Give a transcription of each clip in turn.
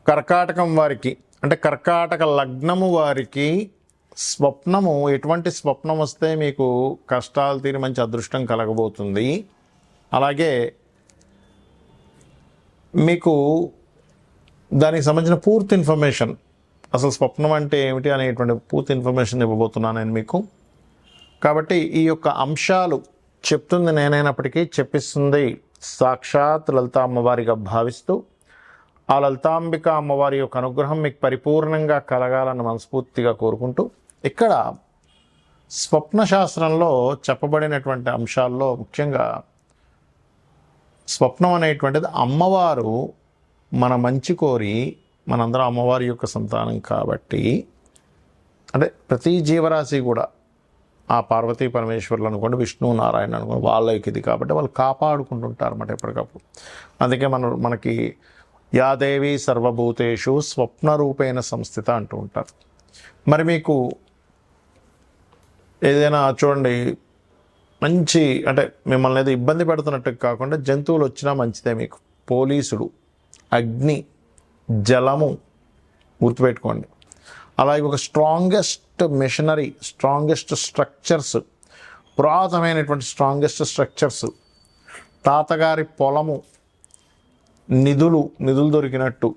కర్కాటకం వారికి అంటే కర్కాటక లగ్నము వారికి స్వప్నము, ఎటువంటి స్వప్నం వస్తే మీకు కష్టాలు తీరి మంచి అదృష్టం కలగబోతుంది. అలాగే మీకు దానికి సంబంధించిన పూర్తి ఇన్ఫర్మేషన్, అసలు స్వప్నం అంటే ఏమిటి అనేటువంటి పూర్తి ఇన్ఫర్మేషన్ ఇవ్వబోతున్నాను నేను మీకు. కాబట్టి ఈ యొక్క అంశాలు చెప్తుంది నేనైనప్పటికీ చెప్పిస్తుంది సాక్షాత్ లలితా అమ్మవారిగా భావిస్తూ, ఆ లలితాంబిక అమ్మవారి యొక్క అనుగ్రహం మీకు పరిపూర్ణంగా కలగాలని మనస్ఫూర్తిగా కోరుకుంటూ, ఇక్కడ స్వప్న శాస్త్రంలో చెప్పబడినటువంటి అంశాల్లో ముఖ్యంగా స్వప్నం అనేటువంటిది అమ్మవారు మన మంచి కోరి, మనందరం అమ్మవారి యొక్క సంతానం కాబట్టి, అంటే ప్రతి జీవరాశి కూడా ఆ పార్వతీ పరమేశ్వరులు అనుకోండి, విష్ణు నారాయణ అనుకోండి, వాళ్ళకి ఇది కాబట్టి వాళ్ళు కాపాడుకుంటుంటారు అన్నమాట ఎప్పటికప్పుడు. అందుకే మనకి యాదేవి సర్వభూతేషు స్వప్న రూపేణ సంస్థిత అంటూ ఉంటారు. మరి మీకు ఏదైనా చూడండి, మంచి అంటే మిమ్మల్ని ఏదో ఇబ్బంది పెడుతున్నట్టు కాకుండా జంతువులు వచ్చినా మంచిదే మీకు. పోలీసులు, అగ్ని, జలము గుర్తుపెట్టుకోండి. అలాగే ఒక స్ట్రాంగెస్ట్ మెషినరీ, స్ట్రాంగెస్ట్ స్ట్రక్చర్స్, పురాతనమైనటువంటి స్ట్రాంగెస్ట్ స్ట్రక్చర్స్, తాతగారి పొలము, నిధులు దొరికినట్టు,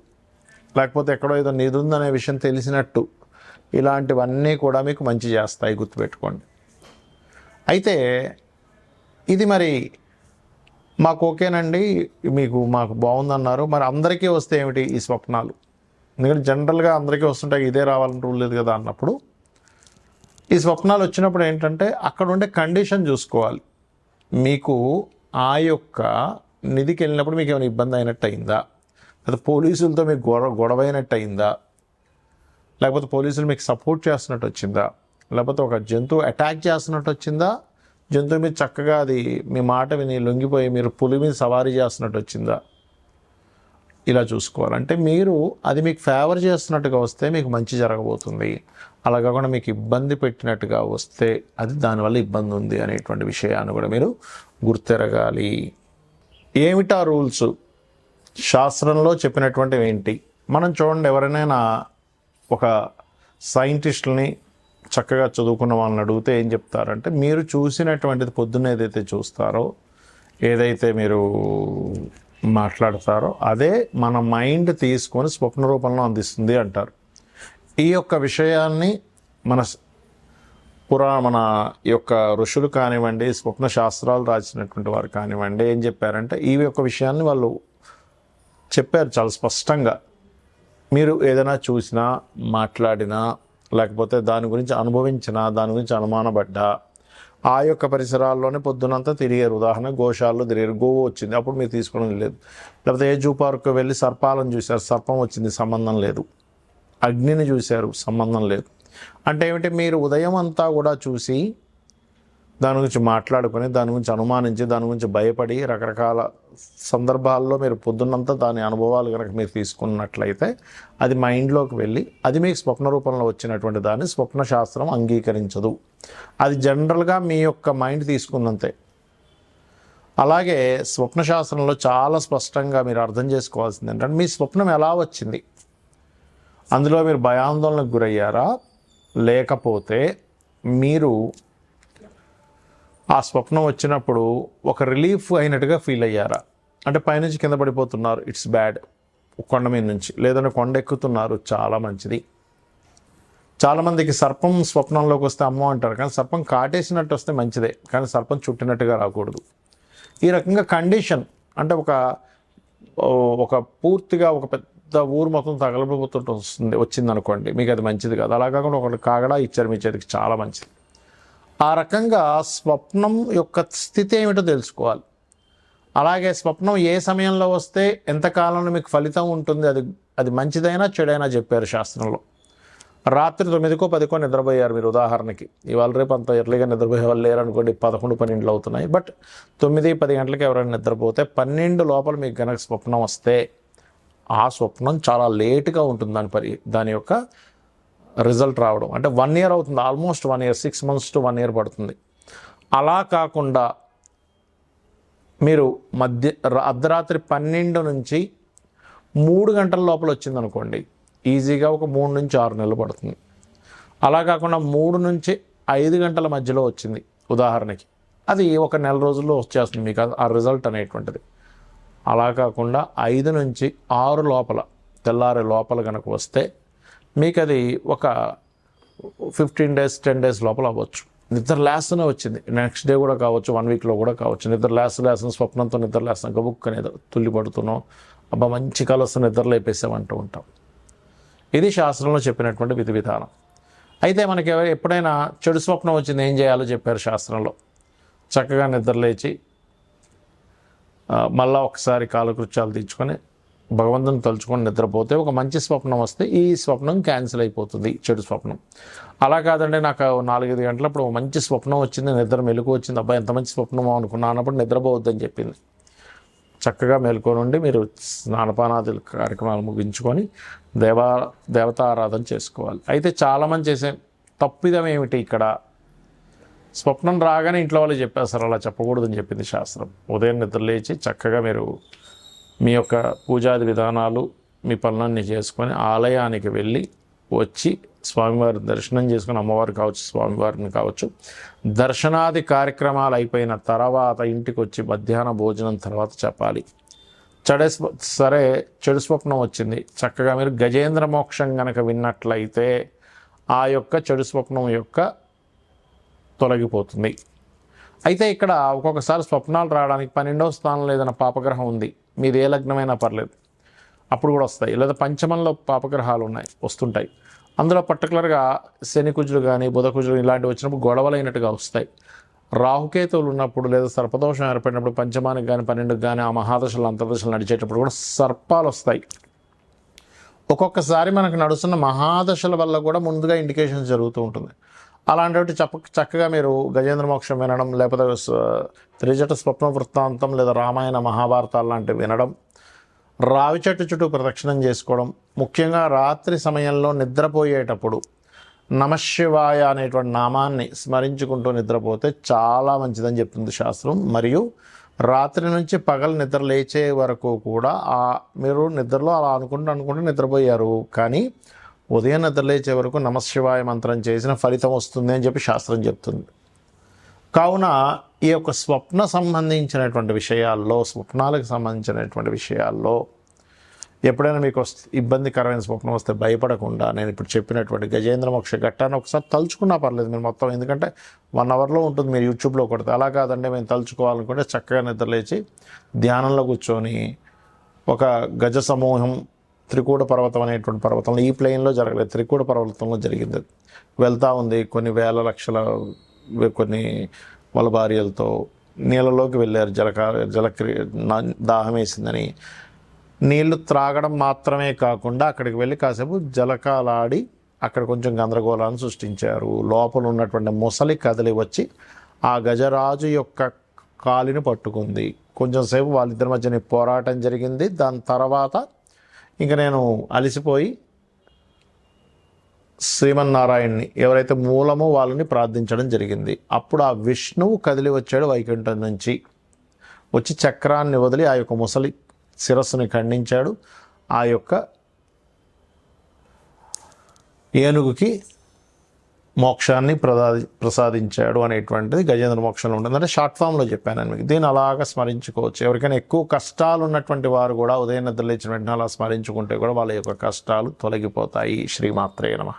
లేకపోతే ఎక్కడో ఏదో నిధి ఉందనే విషయం తెలిసినట్టు, ఇలాంటివన్నీ కూడా మీకు మంచి చేస్తాయి, గుర్తుపెట్టుకోండి. అయితే ఇది మరి మాకు ఓకేనండి, మాకు బాగుందన్నారు, మరి అందరికీ వస్తే ఏమిటి ఈ స్వప్నాలు? ఎందుకంటే జనరల్గా అందరికీ వస్తుంటాయి, ఇదే రావాలని రూల్ లేదు కదా అన్నప్పుడు, ఈ స్వప్నాలు వచ్చినప్పుడు ఏంటంటే అక్కడ ఉండే కండిషన్ చూసుకోవాలి. మీకు ఆ యొక్క నిధికి వెళ్ళినప్పుడు మీకు ఏమైనా ఇబ్బంది అయినట్టు అయిందా, లేదా పోలీసులతో మీకు గొడవ అయినట్టు అయిందా, లేకపోతే పోలీసులు మీకు సపోర్ట్ చేస్తున్నట్టు వచ్చిందా, లేకపోతే ఒక జంతువు అటాక్ చేస్తున్నట్టు వచ్చిందా, జంతువు మీద చక్కగా అది మీ మాట విని లొంగిపోయి మీరు పులి మీద సవారీ చేస్తున్నట్టు వచ్చిందా, ఇలా చూసుకోవాలంటే మీరు అది మీకు ఫేవర్ చేస్తున్నట్టుగా వస్తే మీకు మంచి జరగబోతుంది. అలా కాకుండా మీకు ఇబ్బంది పెట్టినట్టుగా వస్తే అది దానివల్ల ఇబ్బంది ఉంది అనేటువంటి విషయాన్ని కూడా మీరు గుర్తెరగాలి. ఏమిటా రూల్స్, శాస్త్రంలో చెప్పినటువంటివి ఏంటి? మనం చూడండి, ఎవరైనా ఒక సైంటిస్టులని చక్కగా చదువుకున్న వాళ్ళని అడిగితే ఏం చెప్తారంటే, మీరు చూసినటువంటిది పొద్దున్న ఏదైతే చూస్తారో, ఏదైతే మీరు మాట్లాడతారో అదే మన మైండ్ తీసుకొని స్వప్న రూపంలో అందిస్తుంది అంటారు. ఈ యొక్క విషయాన్ని మన యొక్క ఋషులు కానివ్వండి, స్వప్న శాస్త్రాలు రాసినటువంటి వారు కానివ్వండి, ఏం చెప్పారంటే ఈ యొక్క విషయాన్ని వాళ్ళు చెప్పారు చాలా స్పష్టంగా. మీరు ఏదైనా చూసినా, మాట్లాడినా, లేకపోతే దాని గురించి అనుభవించినా, దాని గురించి అనుమానపడ్డా, ఆ యొక్క పరిసరాల్లోనే పొద్దునంతా తిరిగారు. ఉదాహరణ గోశాలలో తిరిగారు, గోవు వచ్చింది, అప్పుడు మీరు తీసుకోవడం లేదు. లేకపోతే ఏ జూ పార్కు వెళ్ళి సర్పాలను చూశారు, సర్పం వచ్చింది, సంబంధం లేదు. అగ్నిని చూశారు, సంబంధం లేదు. అంటే ఏమిటి, మీరు ఉదయం అంతా కూడా చూసి దాని గురించి మాట్లాడుకొని, దాని గురించి అనుమానించి, దాని గురించి భయపడి, రకరకాల సందర్భాల్లో మీరు పొద్దున్నంతా దాని అనుభవాలు కనుక మీరు తీసుకున్నట్లయితే అది మైండ్లోకి వెళ్ళి అది మీకు స్వప్న రూపంలో వచ్చినటువంటి దాన్ని స్వప్న శాస్త్రం అంగీకరించదు. అది జనరల్గా మీ యొక్క మైండ్ తీసుకుందంతే. అలాగే స్వప్న శాస్త్రంలో చాలా స్పష్టంగా మీరు అర్థం చేసుకోవాల్సింది ఏంటంటే, మీ స్వప్నం ఎలా వచ్చింది, అందులో మీరు భయాందోళనకు గురయ్యారా, లేకపోతే మీరు ఆ స్వప్నం వచ్చినప్పుడు ఒక రిలీఫ్ అయినట్టుగా ఫీల్ అయ్యారా? అంటే పైనుంచి కింద పడిపోతున్నారు, ఇట్స్ బ్యాడ్, కొండ మీద నుంచి, లేదంటే కొండ ఎక్కుతున్నారు, చాలా మంచిది. చాలామందికి సర్పం స్వప్నంలోకి వస్తే అమ్మో అంటారు, కానీ సర్పం కాటేసినట్టు వస్తే మంచిదే, కానీ సర్పం చుట్టినట్టుగా రాకూడదు. ఈ రకంగా కండిషన్ అంటే ఒక పూర్తిగా ఒక పెద్ద ఊరు మొత్తం తగలబడిపోతుంటే వచ్చింది అనుకోండి, మీకు అది మంచిది కాదు. అలా కాకుండా ఒకటి కాగడా ఇచ్చారు మీ చేతికి, చాలా మంచిది. ఆ రకంగా స్వప్నం యొక్క స్థితి ఏమిటో తెలుసుకోవాలి. అలాగే స్వప్నం ఏ సమయంలో వస్తే ఎంతకాలంలో మీకు ఫలితం ఉంటుంది, అది మంచిదైనా చెడైనా చెప్పారు శాస్త్రంలో. రాత్రి 9కో 10కో నిద్రపోయారు మీరు, ఉదాహరణకి ఇవాళ రేపు అంత ఎర్లీగా నిద్రపోయే వాళ్ళు లేరు అనుకోండి, 11-12 అవుతున్నాయి. బట్ 9-10 గంటలకు ఎవరైనా నిద్రపోతే 12 లోపల మీకు కనుక స్వప్నం వస్తే ఆ స్వప్నం చాలా లేటుగా ఉంటుంది దాని యొక్క రిజల్ట్ రావడం. అంటే 1 year అవుతుంది, almost 1 year, 6 months to 1 year పడుతుంది. అలా కాకుండా మీరు అర్ధరాత్రి 12 నుంచి 3 గంటల లోపల వచ్చిందనుకోండి, ఈజీగా ఒక 3 నుంచి 6 నెలలు పడుతుంది. అలా కాకుండా 3 నుంచి 5 గంటల మధ్యలో వచ్చింది ఉదాహరణకి, అది ఒక నెల రోజుల్లో వచ్చేస్తుంది మీకు ఆ రిజల్ట్ అనేటువంటిది. అలా కాకుండా 5 నుంచి 6 లోపల, తెల్లారే లోపల కనుక వస్తే మీకు అది ఒక 15 డేస్ 10 డేస్ లోపల అవ్వచ్చు. నిద్ర లేస్తూనే వచ్చింది, నెక్స్ట్ డే కూడా కావచ్చు, 1 వీక్లో కూడా కావచ్చు. నిద్ర లేస్తున్న స్వప్నంతో నిద్ర లేస్తాం, గబుక్కనే తుల్లి పడుతున్నాం, అబ్బా మంచి కల వస్తే నిద్ర లేపేసామంటూ ఉంటాం. ఇది శాస్త్రంలో చెప్పినటువంటి విధి విధానం. అయితే మనకి ఎప్పుడైనా చెడు స్వప్నం వచ్చింది ఏం చేయాలో చెప్పారు శాస్త్రంలో. చక్కగా నిద్ర లేచి మళ్ళా ఒకసారి కాలకృత్యాలు తీర్చుకొని భగవంతుని తలుచుకొని నిద్రపోతే ఒక మంచి స్వప్నం వస్తే ఈ స్వప్నం క్యాన్సిల్ అయిపోతుంది, చెడు స్వప్నం. అలా కాదండి, నాకు 4-5 గంటలప్పుడు మంచి స్వప్నం వచ్చింది, నిద్ర మెలకు వచ్చింది, అబ్బాయి ఎంత మంచి స్వప్నమో అనుకున్నా అన్నప్పుడు నిద్రపోవద్దని చెప్పింది. చక్కగా మేలుకొని ఉండి మీరు స్నానపానాది కార్యక్రమాలు ముగించుకొని దేవతా ఆరాధన చేసుకోవాలి. అయితే చాలామంది చేసే తప్పిదం ఏమిటి ఇక్కడ, స్వప్నం రాగానే ఇంట్లో వాళ్ళు చెప్పేస్తారు, అలా చెప్పకూడదని చెప్పింది శాస్త్రం. ఉదయం నిద్ర లేచి చక్కగా మీరు మీ యొక్క పూజాది విధానాలు మీ పనులన్నీ చేసుకొని ఆలయానికి వెళ్ళి వచ్చి స్వామివారి దర్శనం చేసుకొని, అమ్మవారు కావచ్చు స్వామివారిని కావచ్చు, దర్శనాది కార్యక్రమాలు అయిపోయిన తర్వాత ఇంటికి వచ్చి మధ్యాహ్న భోజనం తర్వాత చెప్పాలి. సరే చెడు స్వప్నం వచ్చింది, చక్కగా మీరు గజేంద్ర మోక్షం కనుక విన్నట్లయితే ఆ యొక్క చెడు స్వప్నం యొక్క తొలగిపోతుంది. అయితే ఇక్కడ ఒక్కొక్కసారి స్వప్నాలు రావడానికి 12వ స్థానంలో ఏదైనా పాపగ్రహం ఉంది, మీరు ఏ లగ్నమైనా పర్లేదు, అప్పుడు కూడా వస్తాయి. లేదా పంచమంలో పాపగ్రహాలు వస్తుంటాయి. అందులో పర్టికులర్గా శని కుజులు కానీ బుధ కుజులు ఇలాంటివి వచ్చినప్పుడు గొడవలైనట్టుగా వస్తాయి. రాహుకేతువులు ఉన్నప్పుడు లేదా సర్పదోషం ఏర్పడినప్పుడు పంచమానికి కానీ 12కి కానీ ఆ మహాదశలు అంతర్దశలు నడిచేటప్పుడు కూడా సర్పాలు వస్తాయి. ఒక్కొక్కసారి మనకు నడుస్తున్న మహాదశల వల్ల కూడా ముందుగా ఇండికేషన్స్ జరుగుతూ ఉంటుంది. అలాంటి చక్కగా మీరు గజేంద్ర మోక్షం వినడం, లేకపోతే త్రిజట స్వప్న వృత్తాంతం లేదా రామాయణ మహాభారతాలు లాంటివి వినడం, రావి చెట్టు చుట్టూ ప్రదక్షిణం చేసుకోవడం, ముఖ్యంగా రాత్రి సమయంలో నిద్రపోయేటప్పుడు నమశివాయ అనేటువంటి నామాన్ని స్మరించుకుంటూ నిద్రపోతే చాలా మంచిదని చెప్తుంది శాస్త్రం. మరియు రాత్రి నుంచి పగలు నిద్ర లేచే వరకు కూడా మీరు నిద్రలో అలా అనుకుంటూ నిద్రపోయారు, కానీ ఉదయం నిద్ర లేచే వరకు నమశివాయ మంత్రం చేసిన ఫలితం వస్తుంది అని చెప్పి శాస్త్రం చెప్తుంది. కావున ఈ యొక్క స్వప్న సంబంధించినటువంటి విషయాల్లో, స్వప్నాలకు సంబంధించినటువంటి విషయాల్లో ఎప్పుడైనా మీకు ఇబ్బందికరమైన స్వప్నం వస్తే భయపడకుండా నేను ఇప్పుడు చెప్పినటువంటి గజేంద్ర మోక్ష ఘట్టాన్ని ఒకసారి తలుచుకున్నా పర్లేదు మీరు మొత్తం, ఎందుకంటే 1 అవర్లో ఉంటుంది, మీరు యూట్యూబ్లో కొడితే. అలా కాదండి మేము తలుచుకోవాలనుకుంటే చక్కగా నిద్రలేచి ధ్యానంలో కూర్చొని ఒక గజ సమూహం త్రికూట పర్వతం అనేటువంటి పర్వతంలో, ఈ ప్లేన్లో జరగలేదు, త్రికూట పర్వతంలో జరిగింది, వెళ్తూ ఉంది. కొన్ని వేల లక్షల కొన్ని వలభార్యలతో నీళ్ళలోకి వెళ్ళారు, దాహం వేసిందని. నీళ్లు త్రాగడం మాత్రమే కాకుండా అక్కడికి వెళ్ళి కాసేపు జలకాలాడి అక్కడ కొంచెం గందరగోళాన్ని సృష్టించారు. లోపల ఉన్నటువంటి ముసలి కదిలి వచ్చి ఆ గజరాజు యొక్క కాలిని పట్టుకుంది. కొంచెం సేపు వాళ్ళిద్దరి మధ్యన పోరాటం జరిగింది. దాని తర్వాత ఇంక నేను అలసిపోయి శ్రీమన్నారాయణ్ణి ఎవరైతే మూలమో వాళ్ళని ప్రార్థించడం జరిగింది. అప్పుడు ఆ విష్ణువు కదిలి వచ్చాడు వైకుంఠం నుంచి, వచ్చి చక్రాన్ని వదిలి ఆ యొక్క ముసలి శిరస్సుని ఖండించాడు. ఆ యొక్క ఏనుగుకి మోక్షాన్ని ప్రసాదించాడు అనేటువంటిది గజేంద్ర మోక్షంలో ఉంటుంది. అంటే షార్ట్ ఫామ్లో చెప్పాను మీకు. దీన్ని అలాగా స్మరించుకోవచ్చు. ఎవరికైనా ఎక్కువ కష్టాలు ఉన్నటువంటి వారు కూడా ఉదయం నిద్ర లేచిన వెంటనే అలా స్మరించుకుంటే కూడా వాళ్ళ యొక్క కష్టాలు తొలగిపోతాయి. శ్రీమాత్రే నమః.